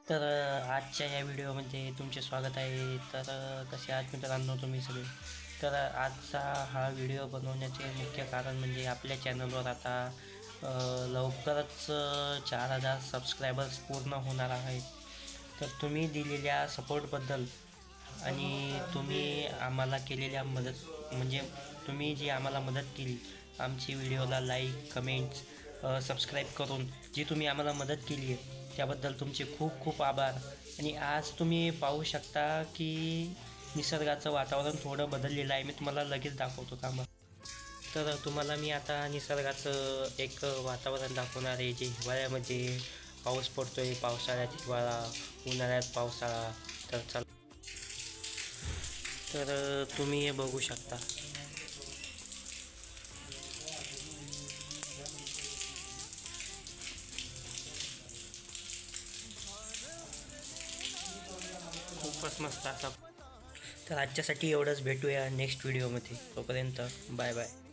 तर आजच्या या व्हिडिओमध्ये तुमचे स्वागत आहे. तर कसे आहात मित्रांनो तुम्ही सगळे. तर आजचा हा व्हिडिओ बनवण्याचे मुख्य कारण म्हणजे आपल्या चॅनलवर आता लवकरच 4,000 सबस्क्रायबर्स पूर्ण होणार आहेत. तर तुम्ही दिलेल्या सपोर्टबद्दल आणि तुम्ही आम्हाला केलेल्या मदत म्हणजे तुम्ही जी आम्हाला मदत केली, आमची व्हिडिओला लाईक, कमेंट्स, सबस्क्राईब करून जी तुम्ही आम्हाला मदत केली आहे त्याबद्दल तुमचे खूप खूप आभार. आणि आज तुम्ही पाहू शकता की निसर्गाचं वातावरण थोडं बदललेलं आहे. मी तुम्हाला लगेच दाखवतो थांबा. तर तुम्हाला मी आता निसर्गाचं एक वातावरण दाखवणार आहे, जे हिवाळ्यामध्ये पाऊस पडतो आहे, पावसाळ्यात हिवाळा, उन्हाळ्यात पावसाळा. तर चला, तर तुम्ही हे बघू शकता. खूपच मस्त असा. तर आजच्यासाठी एवढंच. भेटूया नेक्स्ट व्हिडिओमध्ये. तोपर्यंत बाय बाय.